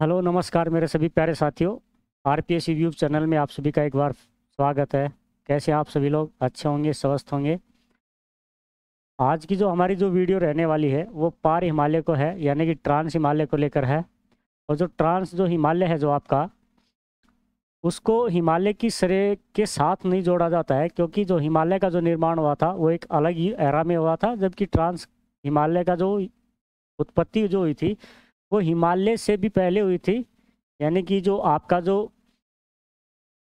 Hello नमस्कार मेरे सभी प्यारे साथियों। आरपीएस यूट्यूब चैनल में आप सभी का एक बार स्वागत है। कैसे हैं आप सभी लोग? अच्छे होंगे, स्वस्थ होंगे। आज की जो हमारी जो वीडियो रहने वाली है वो पार हिमालय को है, यानी कि ट्रांस हिमालय को लेकर है। और जो ट्रांस जो हिमालय है जो आपका, उसको हिमालय की सिरे के साथ नहीं जोड़ा जाता है, क्योंकि जो हिमालय का जो निर्माण हुआ था वो एक अलग ही एरा में हुआ था, जबकि ट्रांस हिमालय का जो उत्पत्ति जो हुई थी वो हिमालय से भी पहले हुई थी। यानी कि जो आपका जो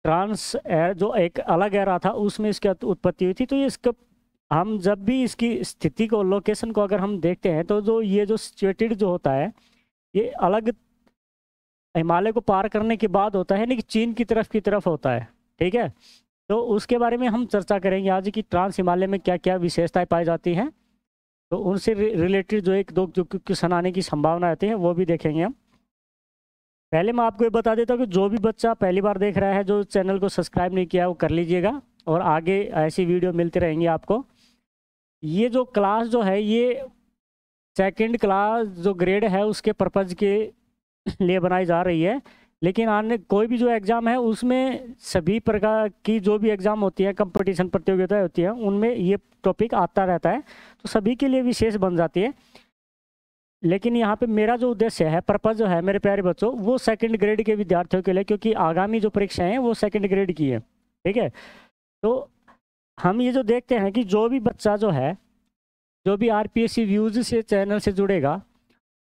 ट्रांस एयर जो एक अलग एरा था उसमें इसकी उत्पत्ति हुई थी। तो ये इसका हम जब भी इसकी स्थिति को, लोकेशन को अगर हम देखते हैं तो जो ये जो सिचुएटेड जो होता है ये अलग हिमालय को पार करने के बाद होता है, यानी कि चीन की तरफ होता है। ठीक है, तो उसके बारे में हम चर्चा करेंगे आज कि ट्रांस हिमालय में क्या क्या विशेषताएं पाई जाती हैं। तो उनसे रिलेटेड जो एक दो जो क्वेश्चन आने की संभावना रहती है वो भी देखेंगे हम। पहले मैं आपको ये बता देता हूँ कि जो भी बच्चा पहली बार देख रहा है, जो चैनल को सब्सक्राइब नहीं किया है वो कर लीजिएगा, और आगे ऐसी वीडियो मिलती रहेंगी आपको। ये जो क्लास जो है ये सेकंड क्लास जो ग्रेड है उसके पर्पज़ के लिए बनाई जा रही है। लेकिन आने कोई भी जो एग्ज़ाम है उसमें सभी प्रकार की जो भी एग्ज़ाम होती है, कंपटीशन प्रतियोगिताएं होती हैं, उनमें ये टॉपिक आता रहता है, तो सभी के लिए विशेष बन जाती है। लेकिन यहाँ पे मेरा जो उद्देश्य है, पर्पज़ जो है मेरे प्यारे बच्चों, वो सेकंड ग्रेड के विद्यार्थियों के लिए, क्योंकि आगामी जो परीक्षाएं हैं वो सेकंड ग्रेड की है। ठीक है, तो हम ये जो देखते हैं कि जो भी बच्चा जो है, जो भी आरपीएससी व्यूज़ से चैनल से जुड़ेगा,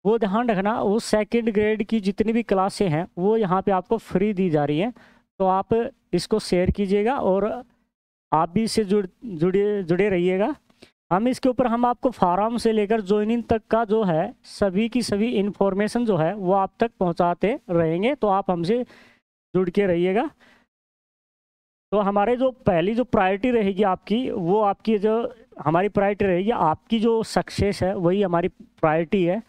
वो ध्यान रखना वो सेकंड ग्रेड की जितनी भी क्लासें हैं वो यहाँ पे आपको फ्री दी जा रही हैं। तो आप इसको शेयर कीजिएगा और आप भी इससे जुड़े जुड़े रहिएगा। हम इसके ऊपर हम आपको फार्म से लेकर ज्वाइनिंग तक का जो है सभी की सभी इंफॉर्मेशन जो है वो आप तक पहुंचाते रहेंगे, तो आप हमसे जुड़ के रहिएगा। तो हमारे जो पहली जो प्रायोरिटी रहेगी आपकी, वो आपकी जो हमारी प्रायोरिटी रहेगी, आपकी जो सक्सेस है वही हमारी प्रायोरिटी है।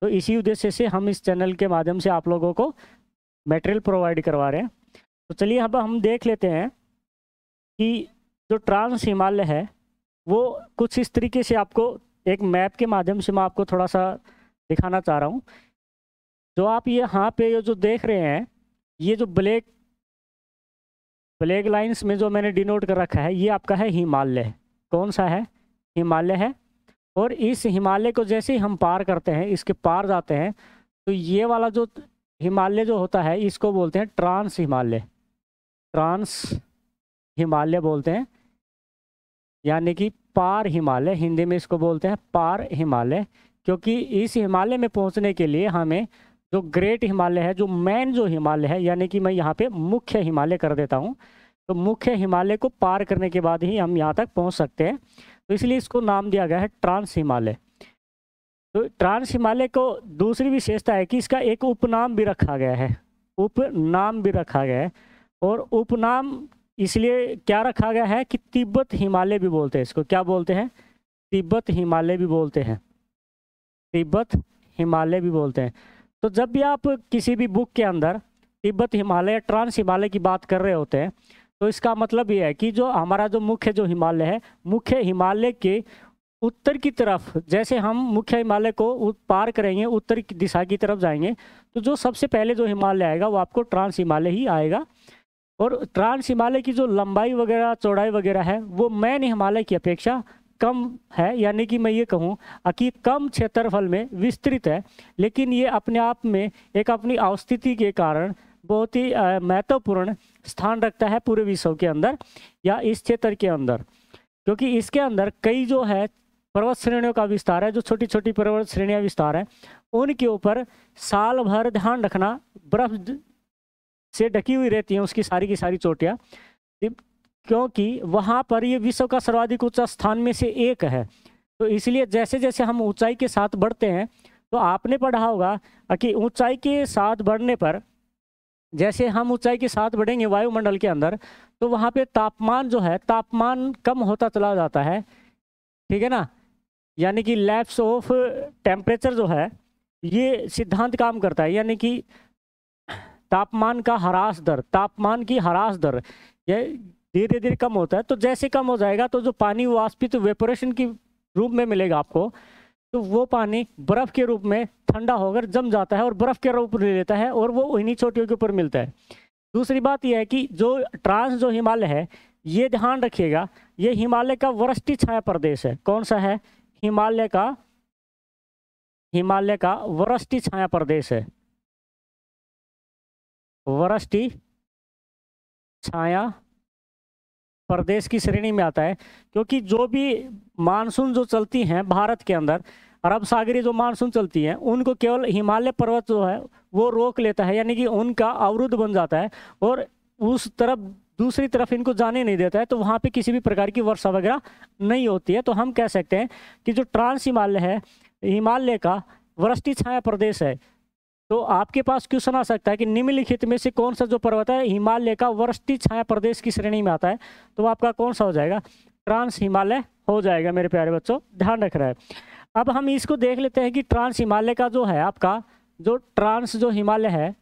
तो इसी उद्देश्य से हम इस चैनल के माध्यम से आप लोगों को मटेरियल प्रोवाइड करवा रहे हैं। तो चलिए अब हम देख लेते हैं कि जो ट्रांस हिमालय है वो कुछ इस तरीके से आपको एक मैप के माध्यम से मैं आपको थोड़ा सा दिखाना चाह रहा हूँ। जो आप ये यहाँ पे ये जो देख रहे हैं, ये जो ब्लैक लाइंस में जो मैंने डिनोट कर रखा है, ये आपका है हिमालय। कौन सा है? हिमालय है। और इस हिमालय को जैसे ही हम पार करते हैं, इसके पार जाते हैं, तो ये वाला जो हिमालय जो होता है इसको बोलते हैं ट्रांस हिमालय। ट्रांस हिमालय बोलते हैं, यानी कि पार हिमालय, हिंदी में इसको बोलते हैं पार हिमालय। क्योंकि इस हिमालय में पहुंचने के लिए हमें जो ग्रेट हिमालय है, जो मेन जो हिमालय है, यानी कि मैं यहाँ पे मुख्य हिमालय कर देता हूँ, तो मुख्य हिमालय को पार करने के बाद ही हम यहाँ तक पहुँच सकते हैं। तो इसलिए इसको नाम दिया गया है ट्रांस हिमालय। तो ट्रांस हिमालय को दूसरी विशेषता है कि इसका एक उपनाम भी रखा गया है, उपनाम भी रखा गया है। और उपनाम इसलिए क्या रखा गया है कि तिब्बत हिमालय भी बोलते हैं इसको। क्या बोलते हैं? तिब्बत हिमालय भी बोलते हैं, तिब्बत हिमालय भी बोलते हैं। तो जब भी आप किसी भी बुक के अंदर तिब्बत हिमालय, ट्रांस हिमालय की बात कर रहे होते हैं, तो इसका मतलब ये है कि जो हमारा जो मुख्य जो हिमालय है, मुख्य हिमालय के उत्तर की तरफ, जैसे हम मुख्य हिमालय को पार करेंगे, उत्तर की दिशा की तरफ जाएंगे, तो जो सबसे पहले जो हिमालय आएगा वो आपको ट्रांस हिमालय ही आएगा। और ट्रांस हिमालय की जो लंबाई वगैरह, चौड़ाई वगैरह है, वो मैन हिमालय की अपेक्षा कम है। यानी कि मैं ये कहूँ कि कम क्षेत्रफल में विस्तृत है, लेकिन ये अपने आप में एक अपनी अवस्थिति के कारण बहुत ही महत्वपूर्ण स्थान रखता है पूरे विश्व के अंदर या इस क्षेत्र के अंदर। क्योंकि इसके अंदर कई जो है पर्वत श्रेणियों का विस्तार है, जो छोटी छोटी पर्वत श्रेणियाँ विस्तार है, उनके ऊपर साल भर ध्यान रखना बर्फ से ढकी हुई रहती हैं उसकी सारी की सारी चोटियाँ, क्योंकि वहाँ पर ये विश्व का सर्वाधिक ऊंचा स्थान में से एक है। तो इसलिए जैसे जैसे हम ऊंचाई के साथ बढ़ते हैं, तो आपने पढ़ा होगा कि ऊंचाई के साथ बढ़ने पर, जैसे हम ऊंचाई के साथ बढ़ेंगे वायुमंडल के अंदर, तो वहाँ पे तापमान जो है, तापमान कम होता चला जाता है। ठीक है ना, यानी कि लैप्स ऑफ टेम्परेचर जो है ये सिद्धांत काम करता है, यानी कि तापमान का ह्रास दर, तापमान की ह्रास दर ये धीरे धीरे कम होता है। तो जैसे कम हो जाएगा तो जो पानी वाष्पित वेपोरेशन की रूप में मिलेगा आपको, तो वो पानी बर्फ़ के रूप में ठंडा होकर जम जाता है और बर्फ़ के रूप ले लेता है और वो इन्हीं चोटियों के ऊपर मिलता है। दूसरी बात यह है कि जो जो हिमालय है, ये ध्यान रखिएगा, ये हिमालय का वृष्टि छाया प्रदेश है। कौन सा है? हिमालय का वृष्टि छाया प्रदेश है। वृष्टि छाया प्रदेश की श्रेणी में आता है, क्योंकि जो भी मानसून जो चलती हैं भारत के अंदर, अरब सागरीय जो मानसून चलती हैं, उनको केवल हिमालय पर्वत जो है वो रोक लेता है, यानी कि उनका अवरुद्ध बन जाता है और उस तरफ दूसरी तरफ इनको जाने नहीं देता है, तो वहाँ पे किसी भी प्रकार की वर्षा वगैरह नहीं होती है। तो हम कह सकते हैं कि जो ट्रांस हिमालय है, हिमालय का वृष्टि छाया प्रदेश है। तो आपके पास क्वेश्चन आ सकता है कि निम्नलिखित में से कौन सा जो पर्वत है हिमालय का वृष्टि छाया प्रदेश की श्रेणी में आता है, तो आपका कौन सा हो जाएगा? ट्रांस हिमालय हो जाएगा मेरे प्यारे बच्चों, ध्यान रख रहा है। अब हम इसको देख लेते हैं कि ट्रांस हिमालय का जो है आपका जो ट्रांस जो हिमालय है,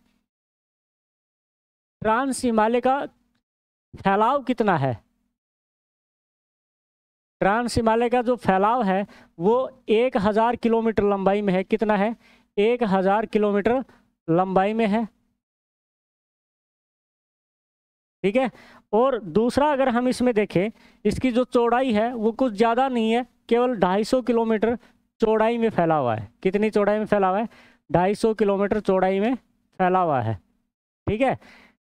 ट्रांस हिमालय का फैलाव कितना है? ट्रांस हिमालय का जो फैलाव है वो 1000 किलोमीटर लंबाई में है। कितना है? 1000 किलोमीटर लंबाई में है, ठीक है। और दूसरा अगर हम इसमें देखें, इसकी जो चौड़ाई है वो कुछ ज़्यादा नहीं है, केवल 250 किलोमीटर चौड़ाई में फैला हुआ है। कितनी चौड़ाई में फैला हुआ है? 250 किलोमीटर चौड़ाई में फैला हुआ है, ठीक है।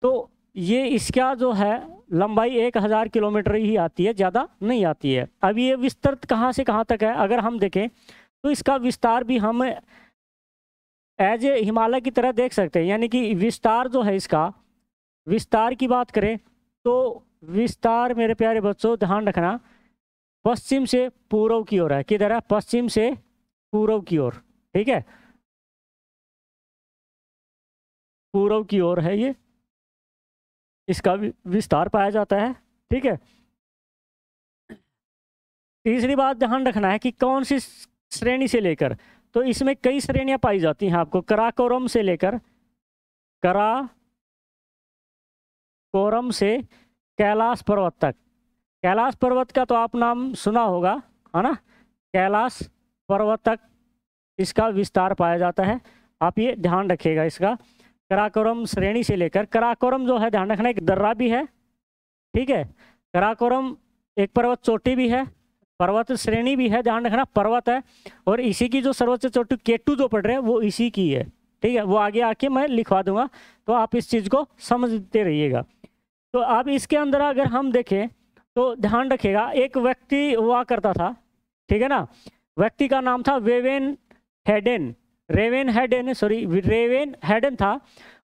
तो ये इसका जो है लंबाई 1000 किलोमीटर ही आती है, ज़्यादा नहीं आती है। अब ये विस्तृत कहाँ से कहाँ तक है अगर हम देखें, तो इसका विस्तार भी हम एज ए हिमालय की तरह देख सकते हैं, यानी कि विस्तार जो है, इसका विस्तार की बात करें तो विस्तार मेरे प्यारे बच्चों ध्यान रखना, पश्चिम से पूर्व की ओर है। किधर है? पश्चिम से पूर्व की ओर, ठीक है, पूर्व की ओर है ये, इसका विस्तार पाया जाता है, ठीक है। तीसरी बात ध्यान रखना है कि कौन सी श्रेणी से लेकर, तो इसमें कई श्रेणियां पाई जाती हैं आपको, कराकोरम से लेकर, कराकोरम से कैलाश पर्वत तक। कैलाश पर्वत का तो आप नाम सुना होगा, है ना? कैलाश पर्वत तक इसका विस्तार पाया जाता है, आप ये ध्यान रखिएगा इसका। कराकोरम श्रेणी से लेकर, कराकोरम जो है ध्यान रखना एक दर्रा भी है, ठीक है। कराकोरम एक पर्वत चोटी भी है, पर्वत श्रेणी भी है, ध्यान रखना पर्वत है। और इसी की जो सर्वोच्च चोटी केटू जो पढ़ रहे हैं वो इसी की है, ठीक है। वो आगे आके मैं लिखवा दूंगा, तो आप इस चीज़ को समझते रहिएगा। तो अब इसके अंदर अगर हम देखें तो ध्यान रखिएगा, एक व्यक्ति हुआ करता था, ठीक है ना, व्यक्ति का नाम था रेवेन हेडेन था,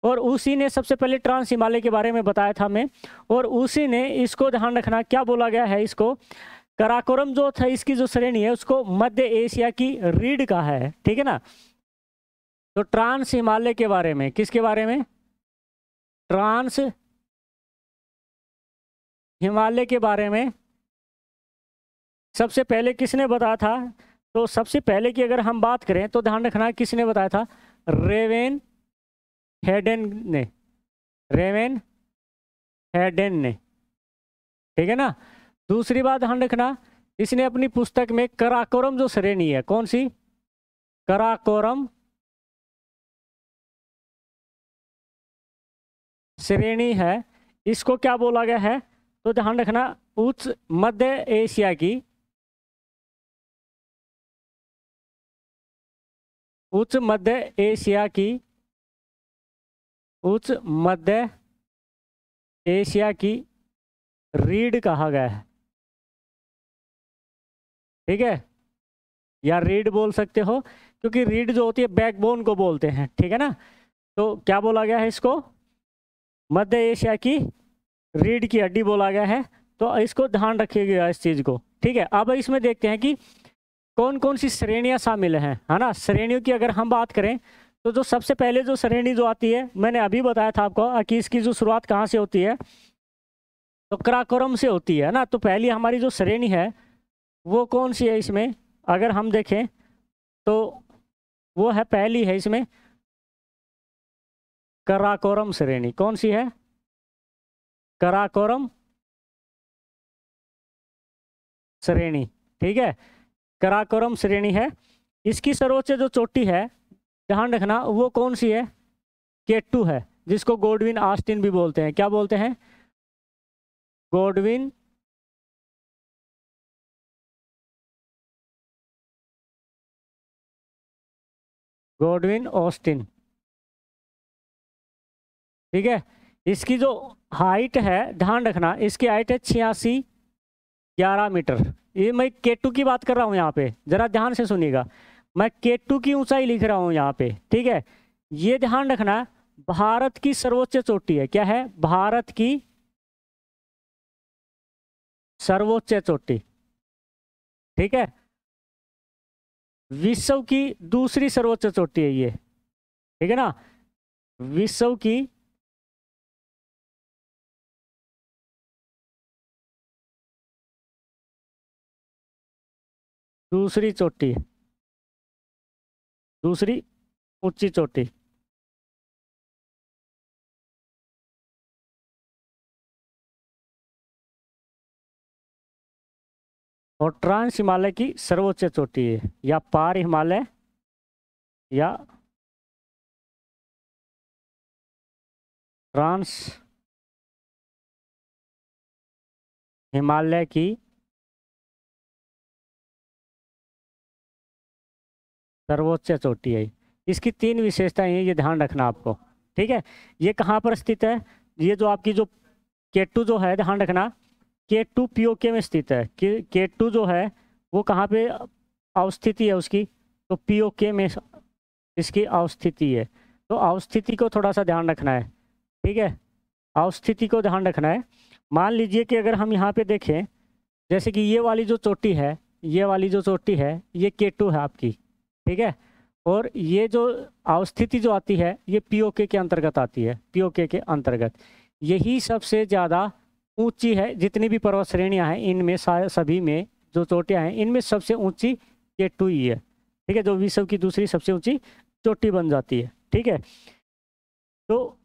और उसी ने सबसे पहले ट्रांस हिमालय के बारे में बताया था मैं, और उसी ने इसको ध्यान रखना क्या बोला गया है, इसको कराकोरम जो था इसकी जो श्रेणी है उसको मध्य एशिया की रीढ़ का है, ठीक है ना। तो ट्रांस हिमालय के बारे में, किसके बारे में? ट्रांस हिमालय के बारे में सबसे पहले किसने बताया था? तो सबसे पहले की अगर हम बात करें तो ध्यान रखना किसने बताया था? रेवेन हेडेन ने, ठीक है ना। दूसरी बात ध्यान रखना, इसने अपनी पुस्तक में कराकोरम जो श्रेणी है, कौन सी? कराकोरम श्रेणी है, इसको क्या बोला गया है? तो ध्यान रखना उच्च मध्य एशिया की, उच्च मध्य एशिया की रीढ़ कहा गया है, ठीक है, या रीढ़ बोल सकते हो, क्योंकि रीढ़ जो होती है बैकबोन को बोलते हैं, ठीक है ना। तो क्या बोला गया है इसको? मध्य एशिया की रीढ़ की हड्डी बोला गया है। तो इसको ध्यान रखिएगा इस चीज़ को, ठीक है। अब इसमें देखते हैं कि कौन कौन सी श्रेणियां शामिल हैं, है ना। श्रेणियों की अगर हम बात करें तो जो सबसे पहले जो श्रेणी जो आती है, मैंने अभी बताया था आपको कि इसकी जो शुरुआत कहाँ से होती है, तो कराकोरम से होती है ना। तो पहली हमारी जो श्रेणी है वो कौन सी है इसमें, अगर हम देखें तो वो है, पहली है इसमें कराकोरम श्रेणी। कौन सी है? कराकोरम श्रेणी, ठीक है, कराकोरम श्रेणी है। इसकी सर्वोच्च जो चोटी है, ध्यान रखना, वो कौन सी है? K2 है, जिसको गॉडविन ऑस्टिन भी बोलते हैं। क्या बोलते हैं? Godwin Austen. ठीक है, इसकी जो हाइट है, ध्यान रखना, इसकी हाइट है 86-11 मीटर। ये मैं K2 की बात कर रहा हूँ यहाँ पे, जरा ध्यान से सुनिएगा। मैं K2 की ऊंचाई लिख रहा हूँ यहाँ पे, ठीक है। ये ध्यान रखना, भारत की सर्वोच्च चोटी है। क्या है? भारत की सर्वोच्च चोटी। ठीक है, विश्व की दूसरी सर्वोच्च चोटी है ये, ठीक है ना, विश्व की दूसरी चोटी, दूसरी ऊंची चोटी। और ट्रांस हिमालय की सर्वोच्च चोटी है, या पार हिमालय, या ट्रांस हिमालय की सर्वोच्च चोटी है। इसकी 3 विशेषताएं हैं, ये ध्यान रखना आपको। ठीक है, ये कहाँ पर स्थित है? ये जो आपकी जो K2 जो है, ध्यान रखना, K2 POK में स्थित है। K2 जो है वो कहाँ पे अवस्थिति है उसकी? तो POK में इसकी अवस्थिति है। तो अवस्थिति को थोड़ा सा ध्यान रखना है। ठीक है, अवस्थिति को ध्यान रखना है। मान लीजिए कि अगर हम यहाँ पे देखें, जैसे कि ये वाली जो चोटी है, ये वाली जो चोटी है, ये K2 है आपकी। ठीक है, और ये जो अवस्थिति जो आती है, ये POK के अंतर्गत आती है, POK के अंतर्गत। यही सबसे ज़्यादा ऊंची है, जितनी भी पर्वत श्रेणियां हैं इनमें सभी में जो चोटियां हैं, इनमें सबसे ऊंची K2 ही है। ठीक है, जो विश्व की दूसरी सबसे ऊंची चोटी बन जाती है। ठीक है, तो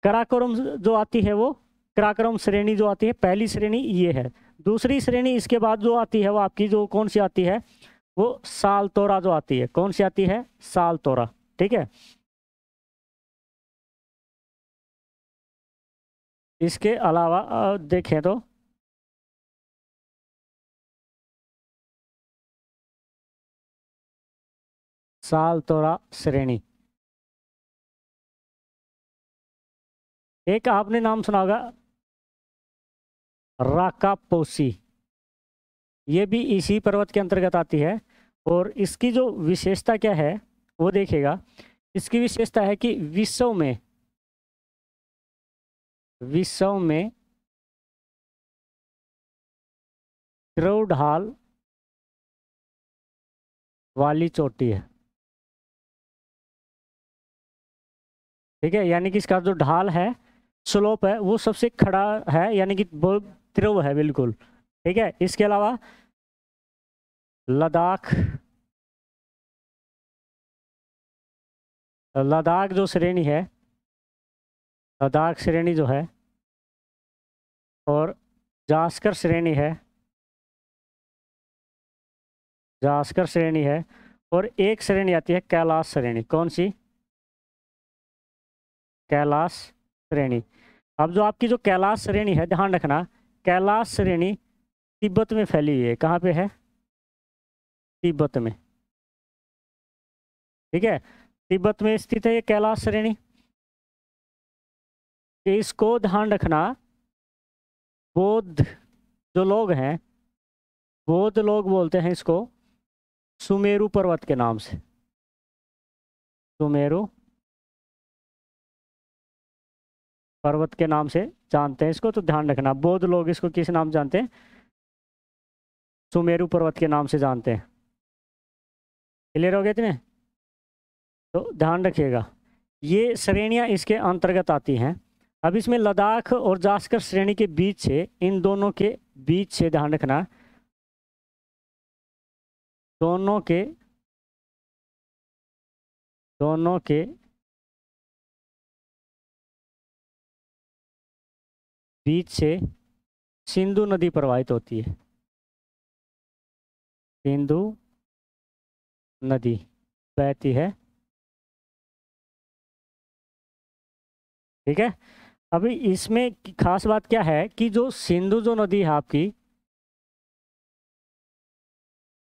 कराकोरम जो आती है, वो कराकोरम श्रेणी जो आती है, पहली श्रेणी ये है। दूसरी श्रेणी इसके बाद जो आती है, वो आपकी जो कौन सी आती है? वो सालतोरा जो आती है। कौन सी आती है? सालतोरा। ठीक है, इसके अलावा देखें तो सालतोरा श्रेणी, एक आपने नाम सुना होगा राकापोसी, ये भी इसी पर्वत के अंतर्गत आती है। और इसकी जो विशेषता क्या है वो देखिएगा। इसकी विशेषता है कि विश्व में क्राउड ढाल वाली चोटी है। ठीक है, यानी कि इसका जो ढाल है, स्लोप है, वो सबसे खड़ा है, यानी कि बहुत तीव्र है बिल्कुल। ठीक है, इसके अलावा लद्दाख, लद्दाख जो श्रेणी है, लद्दाख श्रेणी जो है, और जास्कर श्रेणी है, जास्कर श्रेणी है, और एक श्रेणी आती है कैलाश श्रेणी। कौन सी? कैलाश श्रेणी। अब जो आपकी जो कैलाश श्रेणी है, ध्यान रखना, कैलाश श्रेणी तिब्बत में फैली हुई है। कहाँ पे है? तिब्बत में। ठीक है, तिब्बत में स्थित है ये कैलाश श्रेणी। इसको ध्यान रखना, बौद्ध जो लोग हैं, बौद्ध लोग बोलते हैं इसको सुमेरु पर्वत के नाम से। सुमेरु पर्वत के नाम से जानते हैं इसको, तो ध्यान रखना, बौद्ध लोग इसको किस नाम जानते हैं? सुमेरु पर्वत के नाम से जानते हैं। क्लियर हो गए इतने? तो ध्यान रखिएगा, ये श्रेणियां इसके अंतर्गत आती हैं। अब इसमें लद्दाख और जास्कर श्रेणी के बीच से, इन दोनों के बीच से, ध्यान रखना, दोनों के बीच से सिंधु नदी प्रवाहित होती है। सिंधु नदी बहती है। ठीक है। अभी इसमें खास बात क्या है कि जो सिंधु जो नदी है आपकी,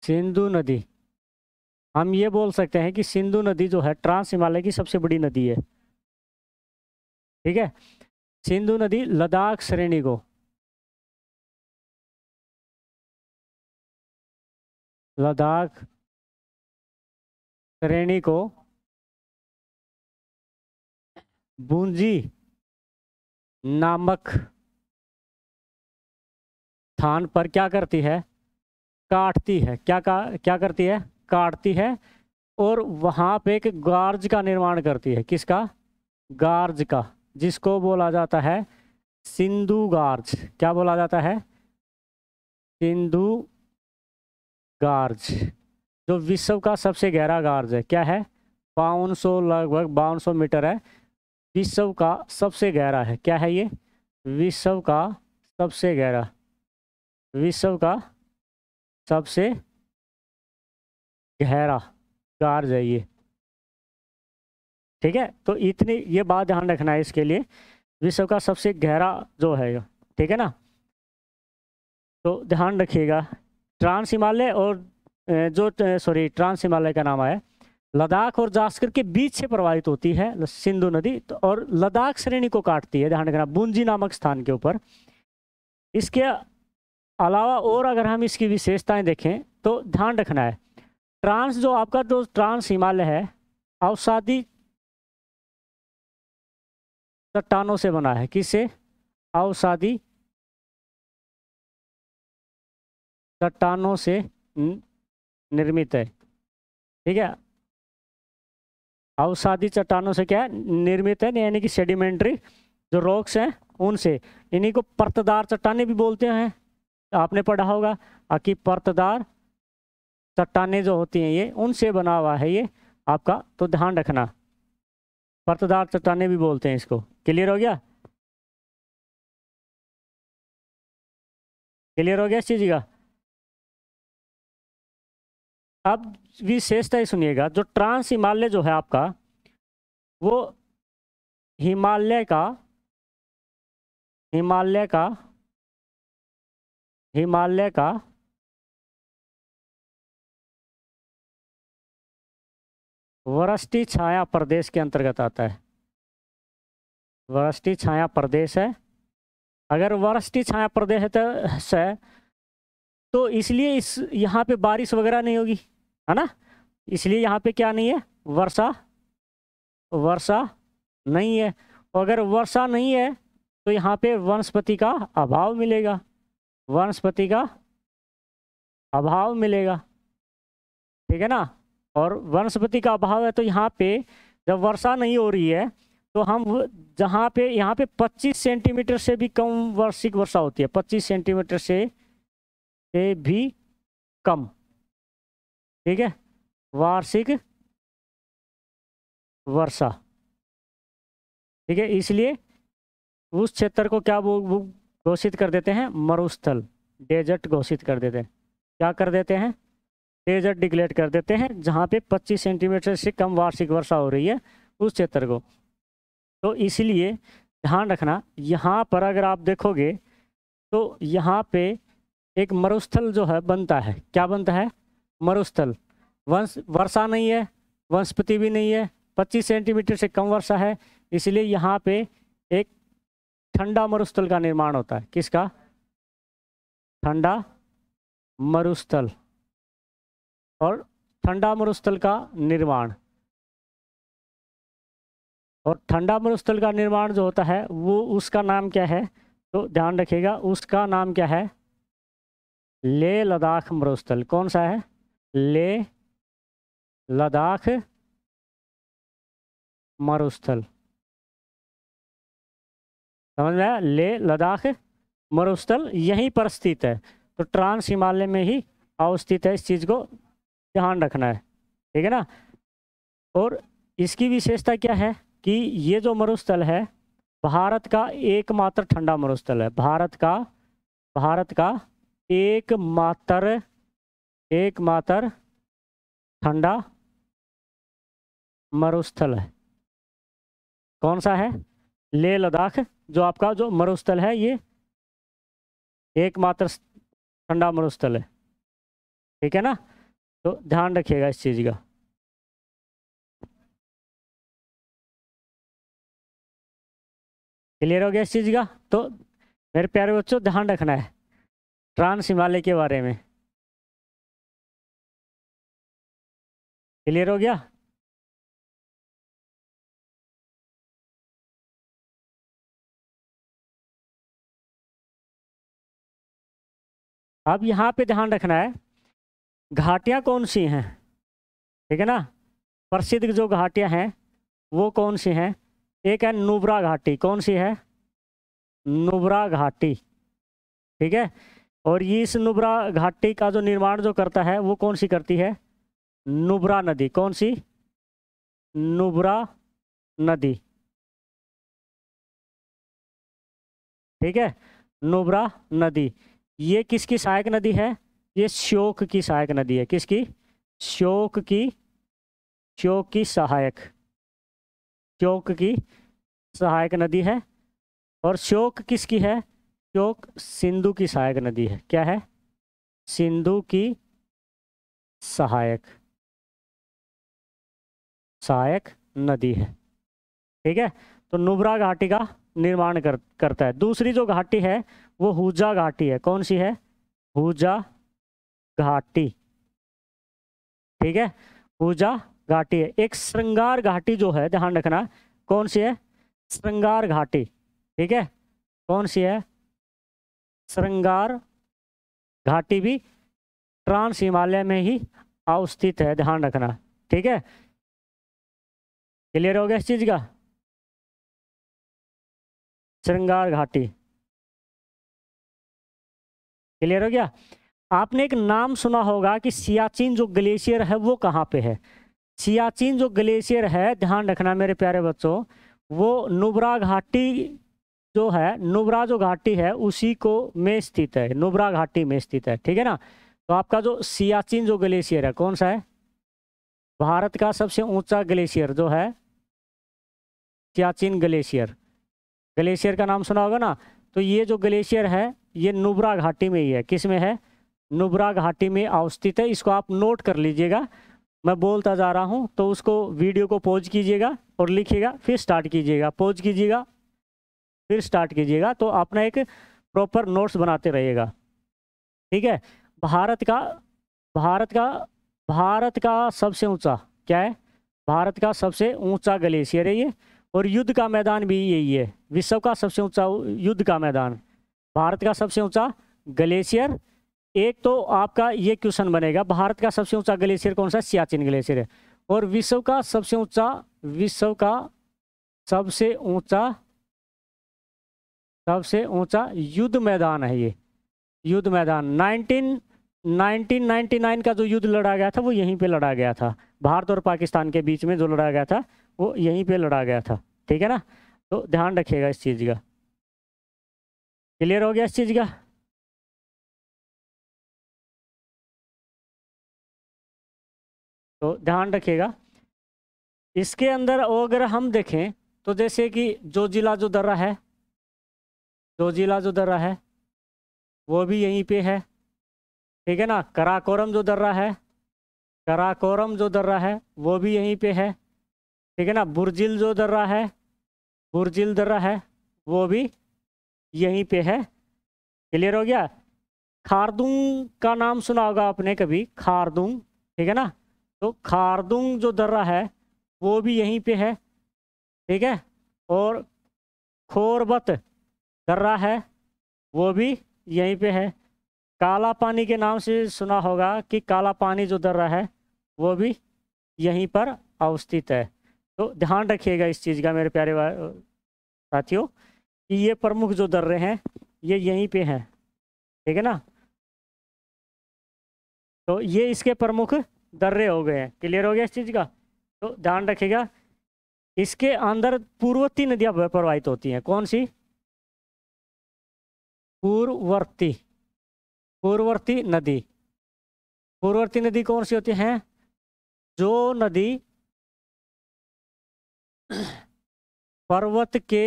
सिंधु नदी, हम ये बोल सकते हैं कि सिंधु नदी जो है ट्रांस हिमालय की सबसे बड़ी नदी है। ठीक है। सिंधु नदी लद्दाख श्रेणी को, लद्दाख श्रेणी को बूंजी नामक स्थान पर क्या करती है, काटती है। क्या करती है, काटती है। और वहां पे एक गार्ज का निर्माण करती है। किसका, गार्ज का, जिसको बोला जाता है सिंधु गार्ज। क्या बोला जाता है, सिंधु गार्ज, जो विश्व का सबसे गहरा गार्ज है। क्या है, 5200, लगभग 5200 मीटर है। विश्व का सबसे गहरा है। क्या है ये, विश्व का सबसे गहरा, विश्व का सबसे गहरा गार्ज है ये। ठीक है। तो इतनी ये बात ध्यान रखना है इसके लिए, विश्व का सबसे गहरा जो है ये। ठीक है ना। तो ध्यान रखिएगा, ट्रांस हिमालय और ट्रांस हिमालय का नाम है, लद्दाख और जास्कर के बीच से प्रवाहित होती है सिंधु नदी। तो और लद्दाख श्रेणी को काटती है, ध्यान रखना, बूंजी नामक स्थान के ऊपर। इसके अलावा और अगर हम इसकी विशेषताएं देखें तो ध्यान रखना है, ट्रांस जो आपका जो ट्रांस हिमालय है अवसादी चट्टानों से बना है। किससे, अवसादी चट्टानों से निर्मित है। ठीक है। अवसादी चट्टानों से क्या है, निर्मित है, यानी कि सेडिमेंट्री जो रॉक्स हैं उनसे। इन्हीं को परतदार चट्टानें भी बोलते हैं, आपने पढ़ा होगा कि परतदार चट्टानें जो होती हैं ये उनसे बना हुआ है ये आपका। तो ध्यान रखना, परतदार चट्टानें भी बोलते हैं इसको। क्लियर हो गया, क्लियर हो गया इस चीज का। अब विशेषता ही सुनिएगा, जो ट्रांस हिमालय जो है आपका, वो हिमालय का हिमालय का हिमालय का वृष्टि छाया प्रदेश के अंतर्गत आता है। वृष्टि छाया प्रदेश है। अगर वृष्टि छाया प्रदेश तो इसलिए इस यहाँ पे बारिश वगैरह नहीं होगी, है ना। इसलिए यहाँ पे क्या नहीं है, वर्षा, वर्षा नहीं है। और अगर वर्षा नहीं है तो यहाँ पे वनस्पति का अभाव मिलेगा, वनस्पति का अभाव मिलेगा। ठीक है ना। और वनस्पति का अभाव है तो यहाँ पे जब वर्षा नहीं हो रही है तो हम जहाँ पे यहाँ पे 25 सेंटीमीटर से भी कम वार्षिक वर्षा होती है, 25 सेंटीमीटर से भी कम। ठीक है, वार्षिक वर्षा। ठीक है, इसलिए उस क्षेत्र को क्या वो घोषित कर देते हैं, मरुस्थल, डेजर्ट घोषित कर देते हैं। क्या कर देते हैं, डेजर्ट डिक्लेयर कर देते हैं, जहाँ पे 25 सेंटीमीटर से कम वार्षिक वर्षा हो रही है उस क्षेत्र को। तो इसलिए ध्यान रखना, यहाँ पर अगर आप देखोगे तो यहाँ पे एक मरुस्थल जो है बनता है। क्या बनता है, मरुस्थल। वर्षा नहीं है, वनस्पति भी नहीं है, 25 सेंटीमीटर से कम वर्षा है, इसलिए यहाँ पे एक ठंडा मरुस्थल का निर्माण होता है। किसका, ठंडा मरुस्थल। और ठंडा मरुस्थल का निर्माण, और ठंडा मरुस्थल का निर्माण जो होता है वो उसका नाम क्या है, तो ध्यान रखिएगा, उसका नाम क्या है, लेह लद्दाख मरुस्थल। कौन सा है, लेह लद्दाख मरुस्थल। समझ में आया, लेह लद्दाख मरुस्थल यहीं पर स्थित है। तो ट्रांस हिमालय में ही अवस्थित है, इस चीज़ को ध्यान रखना है। ठीक है ना। और इसकी विशेषता क्या है कि ये जो मरुस्थल है भारत का एकमात्र ठंडा मरुस्थल है। भारत का एकमात्र ठंडा मरुस्थल है। कौन सा है? लेह लद्दाख जो आपका जो मरुस्थल है, ये एकमात्र ठंडा मरुस्थल है। ठीक है ना? तो ध्यान रखिएगा इस चीज़ का। क्लियर हो गया इस चीज़ का? तो मेरे प्यारे बच्चों ध्यान रखना है ट्रांस हिमालय के बारे में। क्लियर हो गया? अब यहाँ पे ध्यान रखना है, घाटियाँ कौन सी हैं? ठीक है ना? प्रसिद्ध जो घाटियाँ हैं वो कौन सी हैं? एक है नुब्रा घाटी। कौन सी है? नुब्रा घाटी। ठीक है। और ये इस नुब्रा घाटी का जो निर्माण जो करता है वो कौन सी करती है? नुब्रा नदी। कौन सी? नुब्रा नदी। ठीक है, नुब्रा नदी। ये किसकी सहायक नदी है? ये श्योक की सहायक नदी है। किसकी? श्योक की। श्योक की सहायक। श्योक की सहायक नदी है। और श्योक किसकी है? श्योक सिंधु की सहायक नदी है। क्या है? सिंधु की सहायक सहायक नदी है। ठीक है। तो नुब्रा घाटी का निर्माण करता है। दूसरी जो घाटी है वो हुजा घाटी है। कौन सी है? हुजा घाटी। ठीक है, हुजा घाटी है। एक श्रृंगार घाटी जो है, ध्यान रखना, कौन सी है? श्रृंगार घाटी। ठीक है, कौन सी है? श्रृंगार घाटी भी ट्रांस हिमालय में ही अवस्थित है। ध्यान रखना। ठीक है, क्लियर हो गया इस चीज का? श्रृंगार घाटी क्लियर हो गया? आपने एक नाम सुना होगा कि सियाचिन जो ग्लेशियर है वो कहाँ पे है? सियाचिन जो ग्लेशियर है, ध्यान रखना मेरे प्यारे बच्चों, वो नुब्रा घाटी जो है, नुब्रा जो घाटी है उसी को में स्थित है। नुब्रा घाटी में स्थित है। ठीक है ना? तो आपका जो सियाचिन जो ग्लेशियर है कौन सा है? भारत का सबसे ऊंचा ग्लेशियर जो है सियाचिन ग्लेशियर। ग्लेशियर का नाम सुना होगा ना? तो ये जो ग्लेशियर है ये नुब्रा घाटी में ही है। किस में है? नुब्रा घाटी में अवस्थित है। इसको आप नोट कर लीजिएगा। मैं बोलता जा रहा हूँ तो उसको वीडियो को पॉज कीजिएगा और लिखिएगा, फिर स्टार्ट कीजिएगा, पॉज कीजिएगा, फिर स्टार्ट कीजिएगा। तो अपना एक प्रॉपर नोट्स बनाते रहिएगा। ठीक है। भारत का भारत का भारत का सबसे ऊंचा क्या है? भारत का सबसे ऊंचा ग्लेशियर है ये। और युद्ध का मैदान भी यही है। विश्व का सबसे ऊंचा युद्ध का मैदान, भारत का सबसे ऊंचा ग्लेशियर। एक तो आपका ये क्वेश्चन बनेगा, भारत का सबसे ऊंचा ग्लेशियर कौन सा? सियाचिन ग्लेशियर है। और विश्व का सबसे ऊंचा सबसे ऊंचा युद्ध मैदान है ये। युद्ध मैदान 1999 का जो युद्ध लड़ा गया था वो यहीं पे लड़ा गया था। भारत और पाकिस्तान के बीच में जो लड़ा गया था वो यहीं पे लड़ा गया था। ठीक है ना? तो ध्यान रखिएगा इस चीज़ का। क्लियर हो गया इस चीज़ का? तो ध्यान रखिएगा। इसके अंदर अगर हम देखें तो जैसे कि जोजिला जो दर्रा है, जोजिला जो दर्रा है वो भी यहीं पे है। ठीक है ना? कराकोरम जो दर्रा है, कराकोरम जो दर्रा है वो भी यहीं पे है। ठीक है ना? बुर्जिल जो दर्रा है, बुर्जिल दर्रा है वो भी यहीं पे है। क्लियर हो गया? खारदुंग का नाम सुना होगा आपने कभी, खारदुंग। ठीक है ना? तो खारदुंग जो दर्रा है वो भी यहीं पे है। ठीक है। और खोरबत दर्रा है वो भी यहीं पे है। काला पानी के नाम से सुना होगा कि काला पानी जो दर्रा है वो भी यहीं पर अवस्थित है। तो ध्यान रखिएगा इस चीज़ का मेरे प्यारे साथियों कि ये प्रमुख जो दर्रे हैं ये यहीं पे हैं। ठीक है ना? तो ये इसके प्रमुख दर्रे हो गए हैं। क्लियर हो गया इस चीज़ का? तो ध्यान रखिएगा। इसके अंदर पूर्ववर्ती नदियां प्रवाहित होती हैं। कौन सी? पूर्ववर्ती पूर्ववर्ती नदी। पूर्ववर्ती नदी कौन सी होती है? जो नदी पर्वत के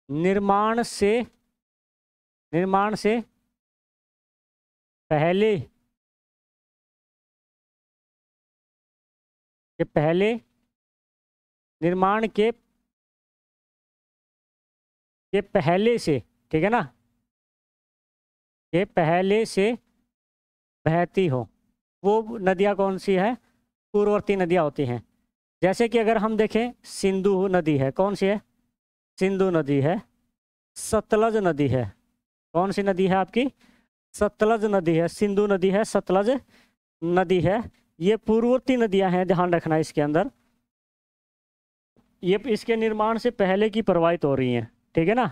निर्माण से पहले निर्माण के पहले से, ठीक है ना, के पहले से बहती हो, वो नदियाँ कौन सी है? पूर्ववर्ती नदियाँ होती हैं। जैसे कि अगर हम देखें सिंधु नदी है, कौन सी है? सिंधु नदी है। सतलज नदी है, कौन सी नदी है आपकी? सतलज नदी है। सिंधु नदी है, सतलज नदी है। ये पूर्ववर्ती नदियां हैं, ध्यान रखना इसके अंदर। ये इसके निर्माण से पहले की प्रवाहित हो रही हैं, ठीक है ना।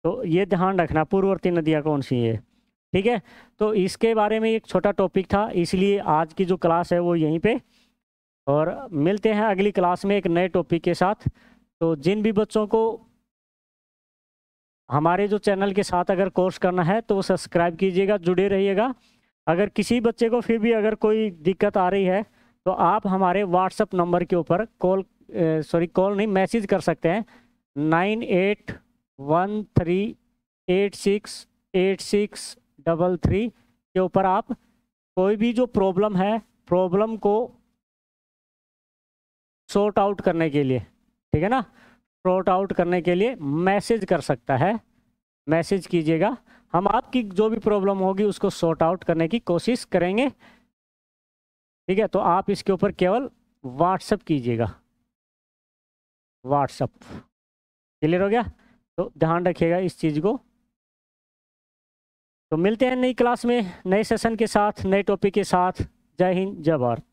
तो ये ध्यान रखना पूर्ववर्ती नदियां कौन सी है, ठीक है। तो इसके बारे में एक छोटा टॉपिक था, इसलिए आज की जो क्लास है वो यहीं पे, और मिलते हैं अगली क्लास में एक नए टॉपिक के साथ। तो जिन भी बच्चों को हमारे जो चैनल के साथ अगर कोर्स करना है तो वो सब्सक्राइब कीजिएगा, जुड़े रहिएगा। अगर किसी बच्चे को फिर भी अगर कोई दिक्कत आ रही है तो आप हमारे व्हाट्सएप नंबर के ऊपर कॉल नहीं, मैसेज कर सकते हैं 9813868633 के ऊपर। आप कोई भी जो प्रॉब्लम है, प्रॉब्लम को सॉर्ट आउट करने के लिए, ठीक है ना, सॉर्ट आउट करने के लिए मैसेज कर सकता है। मैसेज कीजिएगा, हम आपकी जो भी प्रॉब्लम होगी उसको सॉर्ट आउट करने की कोशिश करेंगे, ठीक है। तो आप इसके ऊपर केवल व्हाट्सएप कीजिएगा, व्हाट्सएप। क्लियर हो गया? तो ध्यान रखिएगा इस चीज़ को। तो मिलते हैं नई क्लास में, नए सेशन के साथ, नए टॉपिक के साथ। जय हिंद, जय भारत।